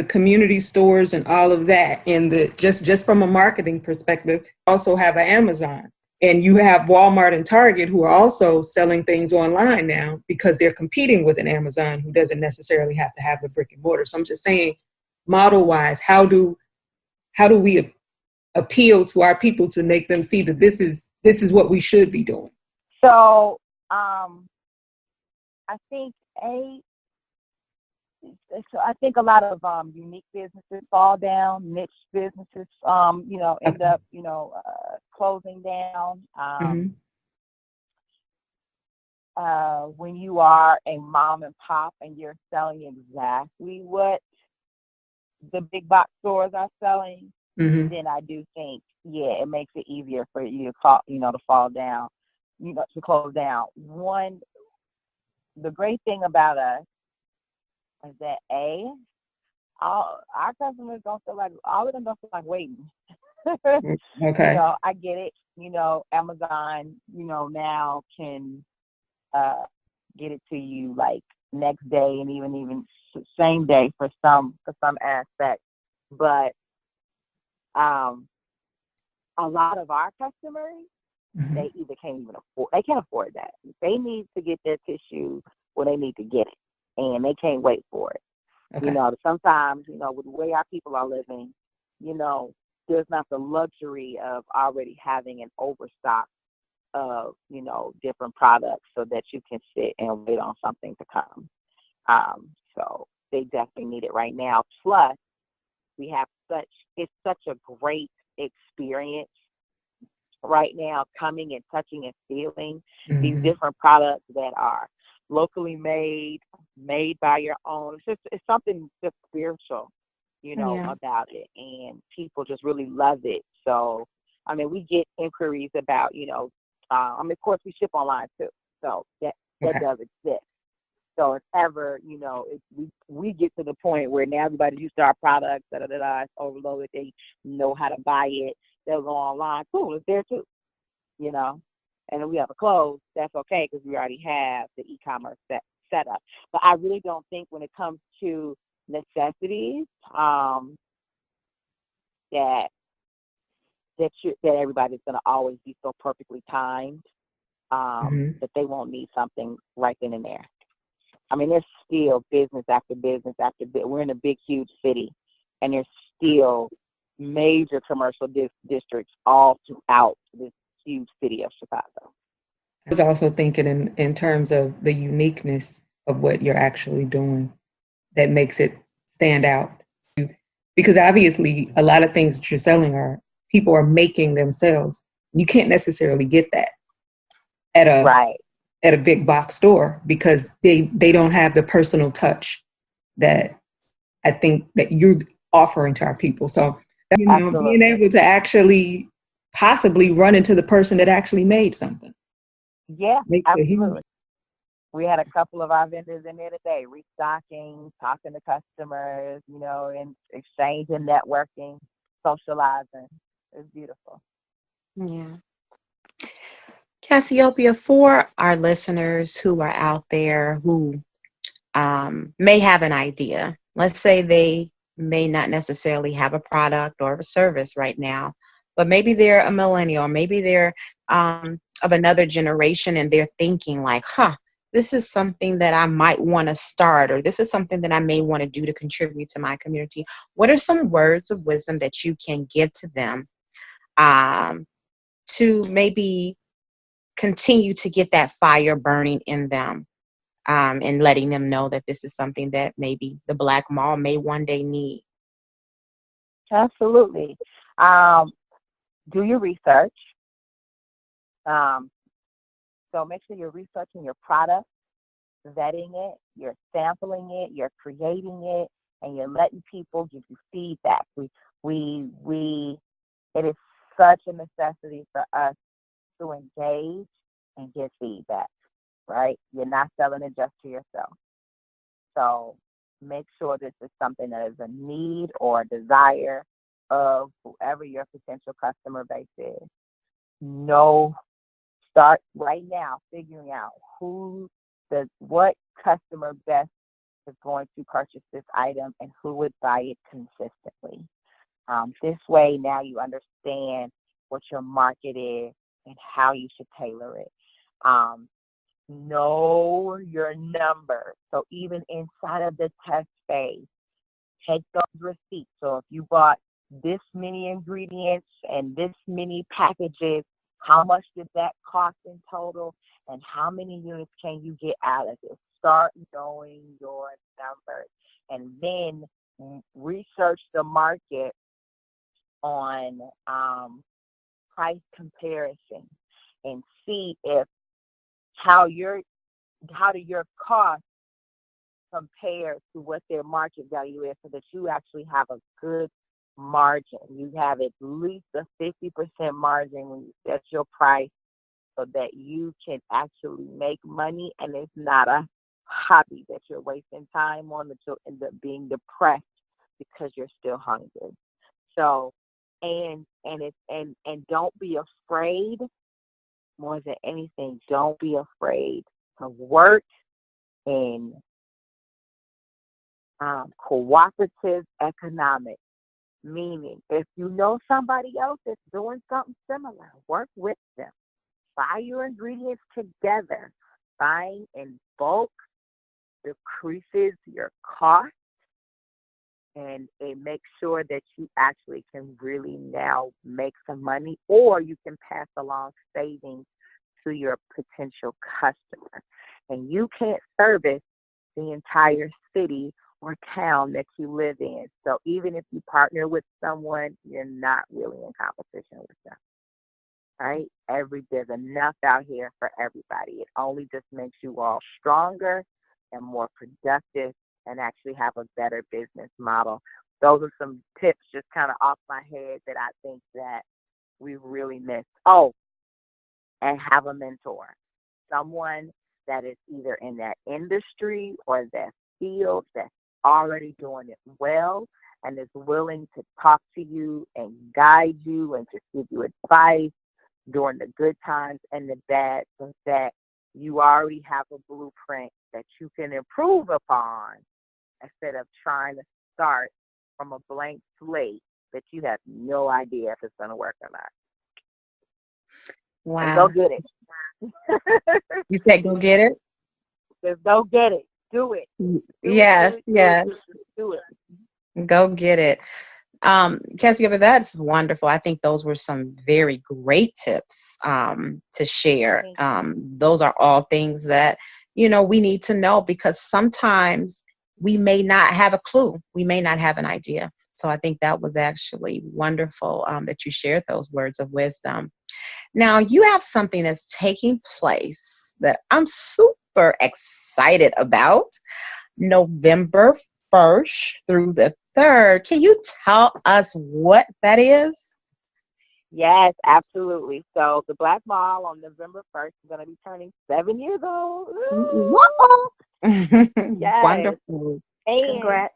community stores and all of that, and just from a marketing perspective, also have an Amazon. And you have Walmart and Target who are also selling things online now because they're competing with an Amazon who doesn't necessarily have to have the brick and mortar. So I'm just saying, model-wise, how do we appeal to our people to make them see that this is what we should be doing? So I think so I think a lot of unique businesses fall down, niche businesses, end up, closing down. Mhm. When you are a mom and pop and you're selling exactly what the big box stores are selling, Mhm. then I do think, it makes it easier for you to call, to fall down, to close down. The great thing about us is that all our customers don't feel like, all of them don't feel like waiting. Okay. I get it. Amazon, now can get it to you like next day and even same day for some aspects. But a lot of our customers, Mhm. they either they can't afford that. They need to get their tissue when they need to get it, and they can't wait for it. Okay. Sometimes, with the way our people are living, there's not the luxury of already having an overstock of, different products so that you can sit and wait on something to come. So they definitely need it right now. Plus, we have it's such a great experience right now, coming and touching and feeling these Mhm. different products that are locally made by your own. It's something just spiritual, Yeah. about it, and people just really love it. So, I mean, we get inquiries about, of course, we ship online too, so that Okay. does exist. So if ever, we get to the point where now everybody's used to our products, it's overloaded, they know how to buy it, they'll go online. Cool, it's there too, And if we have a close, that's okay because we already have the e-commerce set up. But I really don't think when it comes to necessities, that everybody's going to always be so perfectly timed, Mhm. that they won't need something right then and there. I mean, there's still business after business after business. We're in a big, huge city, and there's still major commercial districts all throughout this huge city of Chicago. I was also thinking in terms of the uniqueness of what you're actually doing that makes it stand out. Because obviously, a lot of things that you're selling are people are making themselves. You can't necessarily get that at a Right. big box store because they don't have the personal touch that I think that you're offering to our people. So, being Absolutely. able to actually possibly run into the person that actually made something. Yeah, Makes a huge. absolutely. We had a couple of our vendors in there today, restocking, talking to customers, and exchanging, networking, socializing. It's beautiful. Yeah. Cassiopeia, for our listeners who are out there who may have an idea, let's say they may not necessarily have a product or a service right now, but maybe they're a millennial, maybe they're of another generation and they're thinking like, this is something that I might want to start, or this is something that I may want to do to contribute to my community. What are some words of wisdom that you can give to them to maybe continue to get that fire burning in them, and letting them know that this is something that maybe the Black Mall may one day need? Absolutely. Um, do your research. Um, so make sure you're researching your product, vetting it, you're sampling it, you're creating it, and you're letting people give you feedback. We it is such a necessity for us to engage and get feedback, right? You're not selling it just to yourself. So make sure this is something that is a need or a desire of whoever your potential customer base is. Start right now figuring out what customer best is going to purchase this item and who would buy it consistently. This way, now you understand what your market is and how you should tailor it. Know your numbers. So even inside of the test phase, take those receipts. So if you bought this many ingredients and this many packages, how much did that cost in total? And how many units can you get out of this? start knowing your numbers, and then research the market on price comparison and see if how do your costs compare to what their market value is, so that you actually have a good margin. You have at least a 50% margin when you set your price, so that you can actually make money, and it's not a hobby that you're wasting time on, that you'll end up being depressed because you're still hungry. So, and don't be afraid. More than anything, don't be afraid to work in cooperative economics. Meaning, if you know somebody else that's doing something similar, work with them. Buy your ingredients together. Buying in bulk decreases your cost, and it makes sure that you actually can really now make some money, or you can pass along savings to your potential customer. And you can't service the entire city or town that you live in. So even if you partner with someone, you're not really in competition with them. Right? There's enough out here for everybody. It only just makes you all stronger and more productive, and actually have a better business model. Those are some tips just kind of off my head that I think that we really missed. Oh, and have a mentor. Someone that is either in that industry or that field that's already doing it well and is willing to talk to you and guide you and just give you advice during the good times and the bad, so that you already have a blueprint that you can improve upon, instead of trying to start from a blank slate that you have no idea if it's going to work or not. Wow. And go get it. You said go get it? Just go get it. Do it. Yes, yes. Do it. Go get it. Cassiopeia, that's wonderful. I think those were some very great tips to share. Those are all things that, we need to know, because sometimes we may not have a clue. We may not have an idea. So I think that was actually wonderful that you shared those words of wisdom. Now, you have something that's taking place that I'm super excited about. November 1st through the 3rd. Can you tell us what that is? Yes, absolutely. So the Black Mall on November 1st is going to be turning 7 years old. Yes. Wonderful. And, Congrats.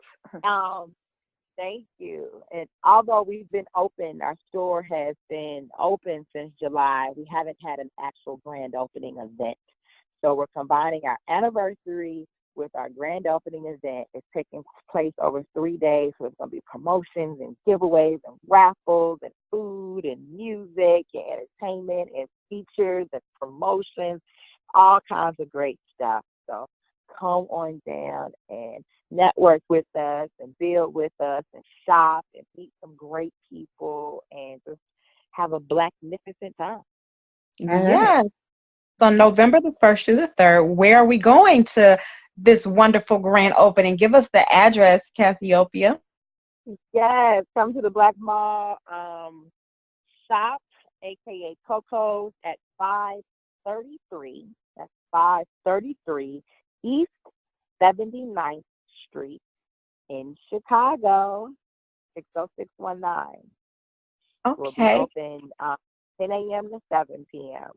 thank you. And although we've been open, our store has been open since July, we haven't had an actual grand opening event. So we're combining our anniversary with our grand opening event. It's taking place over 3 days. So it's going to be promotions and giveaways and raffles and food and music and entertainment and features and promotions, all kinds of great stuff. So come on down and network with us and build with us and shop and meet some great people and just have a Blacknificent time. Yes. So November the 1st through the 3rd, where are we going to this wonderful grand opening? Give us the address, Cassiopeia. Yes, come to the Black Mall shop, aka Coco's, at 533. That's 533 East 79th Street in Chicago, 60619. We'll be Okay. open 10 a.m. to 7 p.m.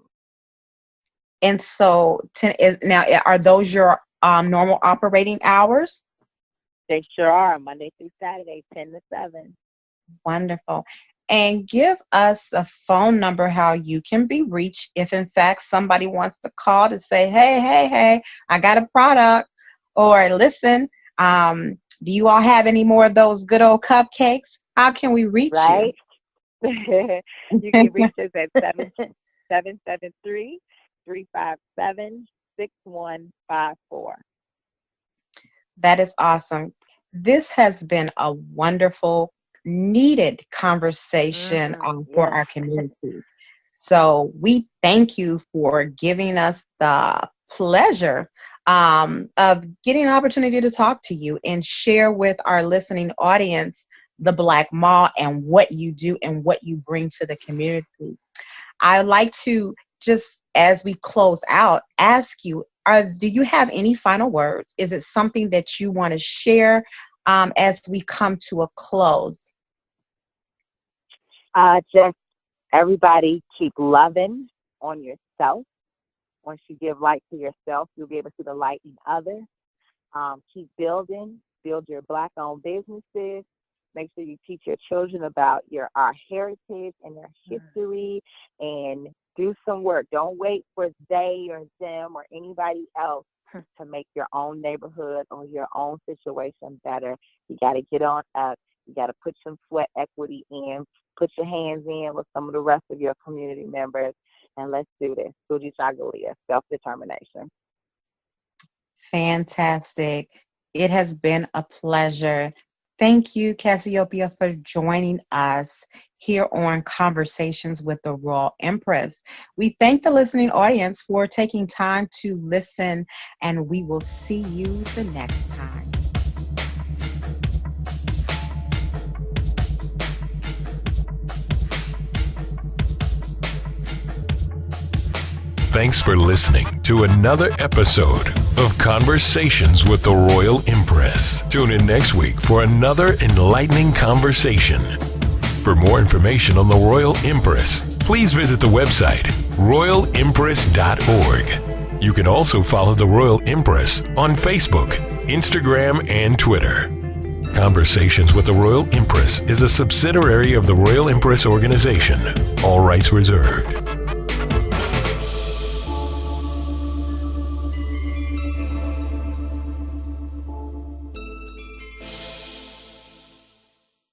And so now, are those your normal operating hours? They sure are, Monday through Saturday, 10 to 7. Wonderful. And give us a phone number how you can be reached if, in fact, somebody wants to call to say, hey, I got a product. Or listen, do you all have any more of those good old cupcakes? How can we reach you? You can reach us at 773-357-6154. That is awesome. This has been a wonderful, needed conversation for our community. So we thank you for giving us the pleasure of getting an opportunity to talk to you and share with our listening audience the Black Mall and what you do and what you bring to the community. I'd like to, just as we close out, ask you, do you have any final words? Is it something that you want to share as we come to a close? Just everybody keep loving on yourself. Once you give light to yourself, you'll be able to see the light in others. Keep building, build your Black-owned businesses. Make sure you teach your children about our heritage and their history, and do some work. Don't wait for they or them or anybody else to make your own neighborhood or your own situation better. You got to get on up. You got to put some sweat equity in. Put your hands in with some of the rest of your community members, and let's do this. Sujitagulia, self-determination. Fantastic. It has been a pleasure. Thank you, Cassiopeia, for joining us here on Conversations with the Royal Empress. We thank the listening audience for taking time to listen, and we will see you the next time. Thanks for listening to another episode of Conversations with the Royal Empress. Tune in next week for another enlightening conversation. For more information on the Royal Empress, please visit the website royalempress.org. You can also follow the Royal Empress on Facebook, Instagram, and Twitter. Conversations with the Royal Empress is a subsidiary of the Royal Empress organization. All rights reserved.